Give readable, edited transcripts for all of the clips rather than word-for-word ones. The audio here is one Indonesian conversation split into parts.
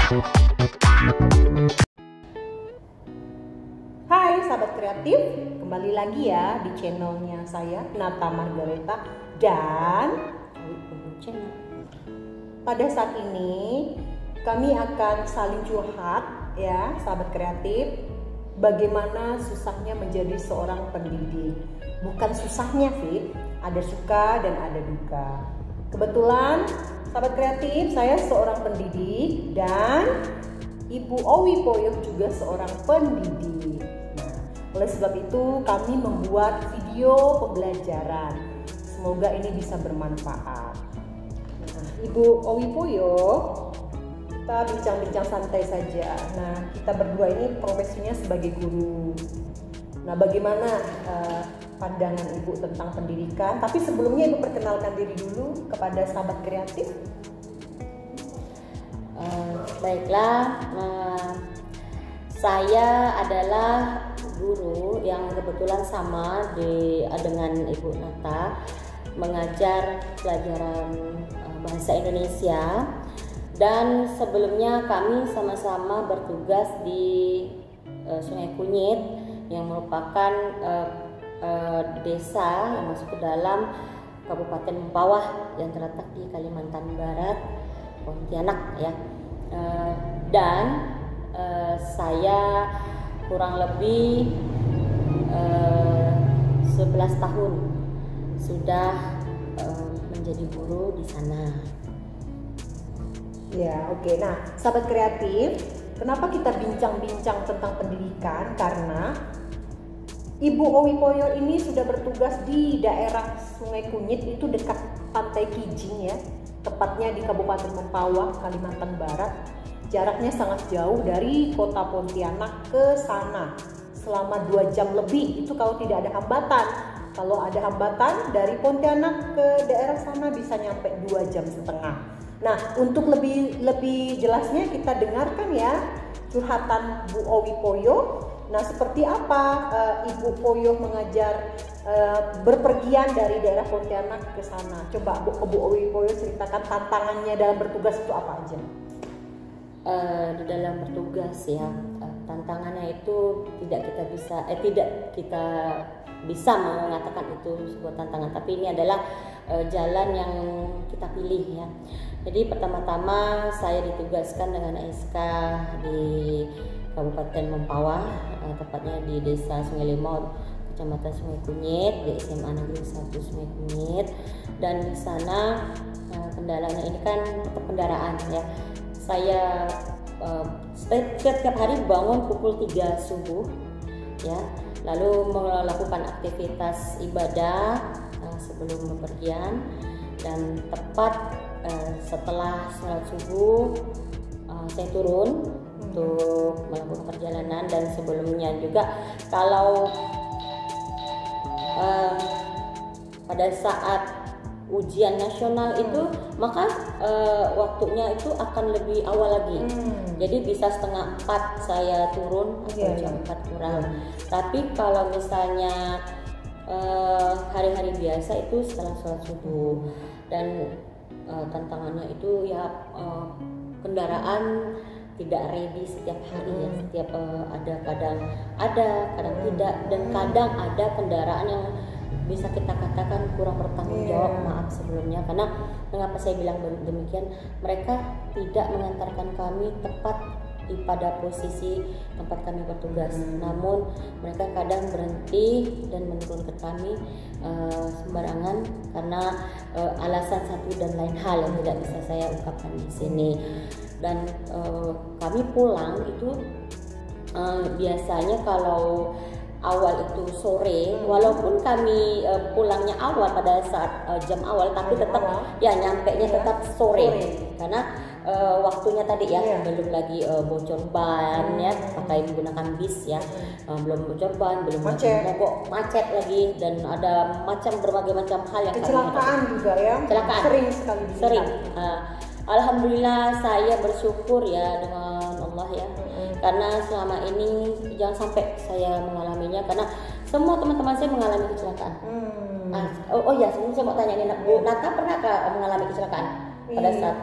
Hai sahabat kreatif, kembali lagi ya di channelnya saya Nata Margareta dan pada saat ini kami akan saling curhat ya sahabat kreatif, bagaimana susahnya menjadi seorang pendidik. Bukan susahnya Fit, ada suka dan ada duka. Kebetulan sahabat kreatif, saya seorang pendidik dan Ibu Owi Poyo juga seorang pendidik. Nah, oleh sebab itu kami membuat video pembelajaran. Semoga ini bisa bermanfaat. Nah, Ibu Owi Poyo, kita bincang-bincang santai saja. Nah, kita berdua ini profesinya sebagai guru. Nah, bagaimana pandangan Ibu tentang pendidikan? Tapi sebelumnya Ibu perkenalkan diri dulu kepada sahabat kreatif. Baiklah, saya adalah guru yang kebetulan sama dengan Ibu Nata, mengajar pelajaran bahasa Indonesia, dan sebelumnya kami sama-sama bertugas di Sungai Kunyit yang merupakan desa yang masuk ke dalam Kabupaten Mempawah yang terletak di Kalimantan Barat, Pontianak ya. Dan saya kurang lebih 11 tahun sudah menjadi guru di sana. Ya, oke. Nah, sahabat kreatif, kenapa kita bincang-bincang tentang pendidikan? Karena Ibu Owi Poyo ini sudah bertugas di daerah Sungai Kunyit, itu dekat Pantai Kijing ya, tepatnya di Kabupaten Mempawah, Kalimantan Barat. Jaraknya sangat jauh dari kota Pontianak ke sana, selama 2 jam lebih. Itu kalau tidak ada hambatan. Kalau ada hambatan dari Pontianak ke daerah sana bisa nyampe 2 jam setengah. Nah, untuk lebih jelasnya kita dengarkan ya curhatan Bu Owi Poyo. Nah, seperti apa Ibu Poyo mengajar berpergian dari daerah Pontianak ke sana? Coba Bu Owi Poyo ceritakan tantangannya dalam bertugas itu apa aja? Di dalam bertugas ya, tantangannya itu tidak kita bisa mengatakan itu sebuah tantangan, tapi ini adalah jalan yang kita pilih ya. Jadi pertama-tama saya ditugaskan dengan SK di Kabupaten Mempawah, tepatnya di Desa Sungai Limau, Kecamatan Sungai Kunyit, di SMA Negeri 1 Sungai Kunyit. Dan di sana kendalanya ini kan tetap kendaraan ya. Saya setiap hari bangun pukul 3 subuh ya, lalu melakukan aktivitas ibadah sebelum bepergian, dan tepat setelah sholat subuh saya turun untuk melakukan perjalanan. Dan sebelumnya juga kalau pada saat ujian nasional itu maka waktunya itu akan lebih awal lagi. Jadi bisa 3:30 saya turun atau jam 4 kurang. Tapi kalau misalnya hari-hari biasa itu setelah sholat subuh. Dan tantangannya itu ya kendaraan tidak ready setiap hari ya, setiap kadang tidak, dan kadang ada kendaraan yang bisa kita katakan kurang bertanggung jawab. Maaf sebelumnya, karena mengapa saya bilang demikian, mereka tidak mengantarkan kami tepat pada posisi tempat kami bertugas, namun mereka kadang berhenti dan menurunkan kami sembarangan karena alasan satu dan lain hal yang tidak bisa saya ungkapkan di sini. Dan kami pulang itu biasanya kalau awal itu sore, walaupun kami pulangnya awal pada saat jam awal, tapi tetap ya nyampenya tetap sore karena waktunya tadi ya belum lagi bocor ban ya, pakai menggunakan bis ya, belum bocor ban, belum mogok, macet lagi, dan ada berbagai macam hal yang kecelakaan juga ya, kecelakaan sering. Alhamdulillah saya bersyukur ya dengan Allah ya, karena selama ini jangan sampai saya mengalaminya, karena semua teman-teman saya mengalami kecelakaan. Oh ya, sebelum saya mau tanya nih, Bu Nata pernahkah mengalami kecelakaan? pada saat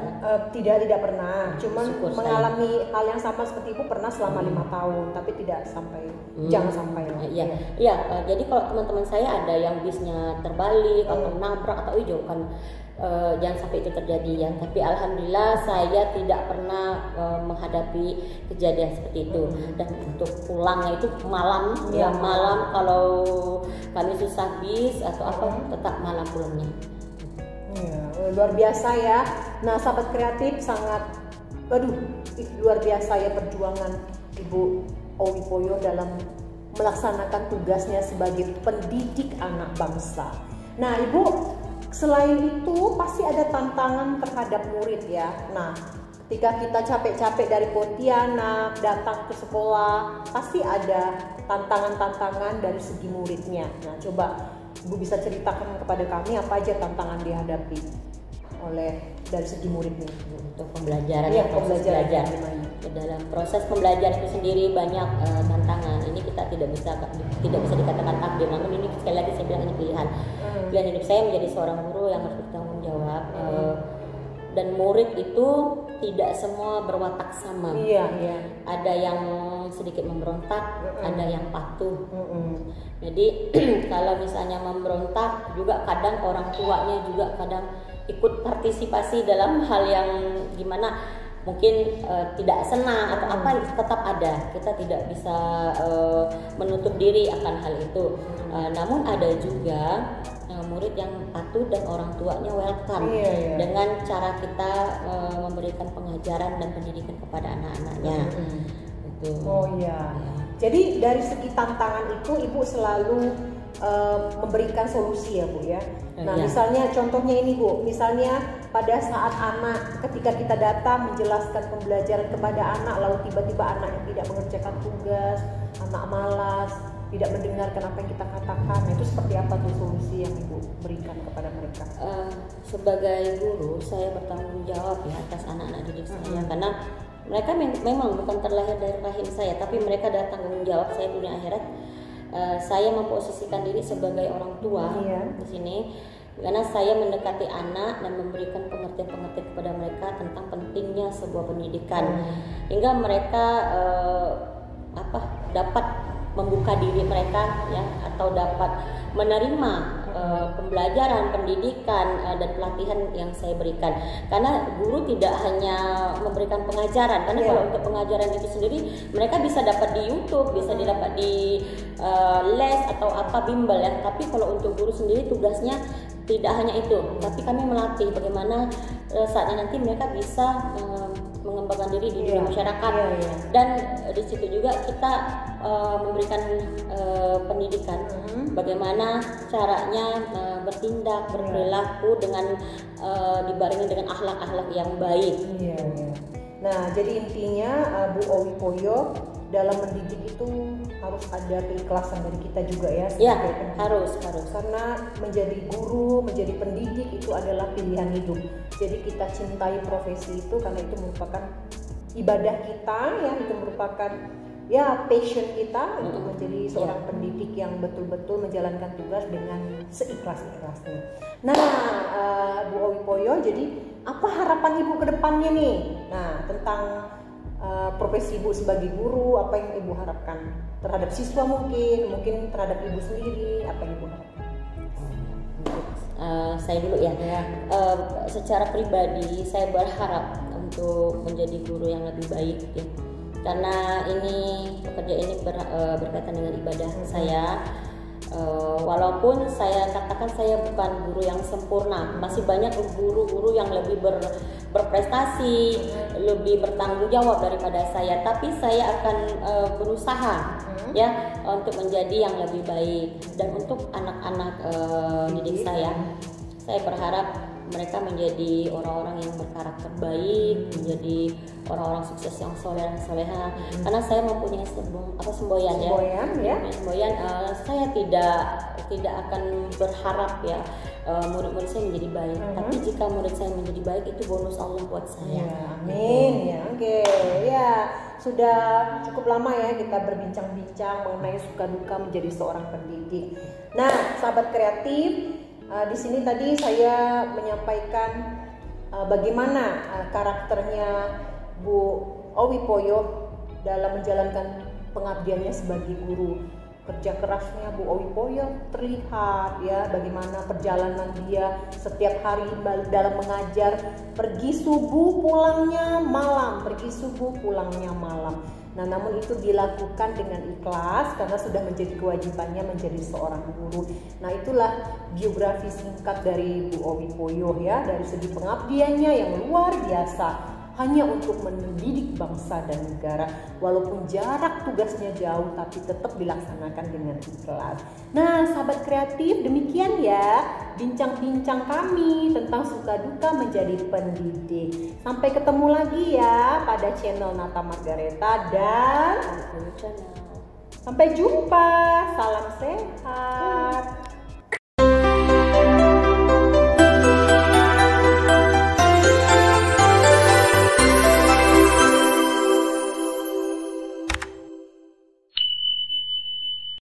tidak pernah, cuman syukur mengalami hal yang sama seperti ibu pernah selama 5 tahun, tapi tidak sampai, jangan sampai lah. Iya, jadi kalau teman-teman saya ada yang bisnya terbalik atau nabrak atau hijau kan, jangan sampai itu terjadi ya. Tapi alhamdulillah saya tidak pernah menghadapi kejadian seperti itu. Dan untuk pulangnya itu malam, malam kalau kami susah bis atau apa tetap malam pulangnya. Luar biasa ya. Nah, sahabat kreatif, sangat luar biasa ya perjuangan Ibu Owi Poyo dalam melaksanakan tugasnya sebagai pendidik anak bangsa. Nah, Ibu, selain itu pasti ada tantangan terhadap murid ya. Nah, ketika kita capek-capek dari Pontianak datang ke sekolah, pasti ada tantangan-tantangan dari segi muridnya. Nah, coba Ibu bisa ceritakan kepada kami apa aja tantangan dihadapi dari segi muridnya untuk pembelajaran proses belajar. Dalam proses pembelajaran itu sendiri banyak tantangan. Ini kita tidak bisa dikatakan takdir, namun ini sekali lagi saya bilang ini pilihan hidup saya menjadi seorang guru yang harus bertanggung jawab. Dan murid itu tidak semua berwatak sama. Ada yang sedikit memberontak, ada yang patuh. Jadi kalau misalnya memberontak juga kadang orang tuanya juga kadang ikut partisipasi dalam hal yang gimana mungkin tidak senang atau apa, tetap ada. Kita tidak bisa menutup diri akan hal itu. Namun ada juga murid yang patuh dan orang tuanya welcome dengan cara kita memberikan pengajaran dan pendidikan kepada anak-anaknya. Jadi dari segi tantangan itu Ibu selalu memberikan solusi ya Bu ya. Nah misalnya contohnya ini Bu, misalnya pada saat anak ketika kita datang menjelaskan pembelajaran kepada anak, lalu tiba-tiba anak yang tidak mengerjakan tugas, anak malas, tidak mendengarkan apa yang kita katakan, nah itu seperti apa tuh solusi yang Ibu berikan kepada mereka? Sebagai guru saya bertanggung jawab ya atas anak-anak didik saya, karena mereka memang bukan terlahir dari rahim saya, tapi mereka ada tanggung jawab saya dunia akhirat. Saya memposisikan diri sebagai orang tua di sini karena saya mendekati anak dan memberikan pengertian-pengertian kepada mereka tentang pentingnya sebuah pendidikan hingga mereka dapat membuka diri mereka ya, atau dapat menerima pembelajaran, pendidikan dan pelatihan yang saya berikan. Karena guru tidak hanya memberikan pengajaran, karena kalau untuk pengajaran itu sendiri mereka bisa dapat di YouTube, bisa didapat di les atau apa bimbel ya. Tapi kalau untuk guru sendiri tugasnya tidak hanya itu, tapi kami melatih bagaimana saatnya nanti mereka bisa mengembangkan diri di dunia masyarakat. Dan di situ juga kita memberikan pendidikan bagaimana caranya bertindak, berperilaku dengan dibarengi dengan akhlak-akhlak yang baik. Nah, jadi intinya Bu Owi Poyo dalam mendidik itu harus ada keikhlasan dari kita juga ya. Harus. Karena menjadi guru, menjadi pendidik itu adalah pilihan hidup. Jadi kita cintai profesi itu karena itu merupakan ibadah kita ya, itu merupakan passion kita untuk menjadi seorang pendidik yang betul-betul menjalankan tugas dengan seikhlas-ikhlasnya. Nah, Bu Owi Poyo, jadi apa harapan Ibu ke depannya nih? Nah, tentang profesi Ibu sebagai guru, apa yang Ibu harapkan terhadap siswa, mungkin terhadap Ibu sendiri, apa yang Ibu harapkan? Saya dulu ya. Secara pribadi saya berharap untuk menjadi guru yang lebih baik ya. Karena pekerjaan ini berkaitan dengan ibadah saya. Walaupun saya katakan saya bukan guru yang sempurna, masih banyak guru-guru yang lebih berprestasi, lebih bertanggung jawab daripada saya. Tapi saya akan berusaha ya untuk menjadi yang lebih baik. Dan untuk anak-anak didik saya berharap mereka menjadi orang-orang yang berkarakter baik, menjadi orang-orang sukses yang soleh dan soleha. Karena saya mempunyai semboyan ya. Semboyan, saya tidak akan berharap ya murid-murid saya menjadi baik. Tapi jika murid saya menjadi baik, itu bonus Allah buat saya. Amin ya. Oke. Ya, sudah cukup lama ya kita berbincang-bincang mengenai suka duka menjadi seorang pendidik. Nah, sahabat kreatif, di sini tadi saya menyampaikan bagaimana karakternya Bu Owi Poyo dalam menjalankan pengabdiannya sebagai guru. Kerja kerasnya Bu Owi Poyo terlihat ya, bagaimana perjalanan dia setiap hari dalam mengajar, pergi subuh pulangnya malam, pergi subuh pulangnya malam. Nah, namun itu dilakukan dengan ikhlas karena sudah menjadi kewajibannya menjadi seorang guru. Nah, itulah biografi singkat dari Bu Owi Poyo ya, dari segi pengabdiannya yang luar biasa. Hanya untuk mendidik bangsa dan negara, walaupun jarak tugasnya jauh tapi tetap dilaksanakan dengan ikhlas. Nah, sahabat kreatif, demikian ya bincang-bincang kami tentang suka duka menjadi pendidik. Sampai ketemu lagi ya pada channel Nata Margareta dan Channel. sampai jumpa. Salam sehat.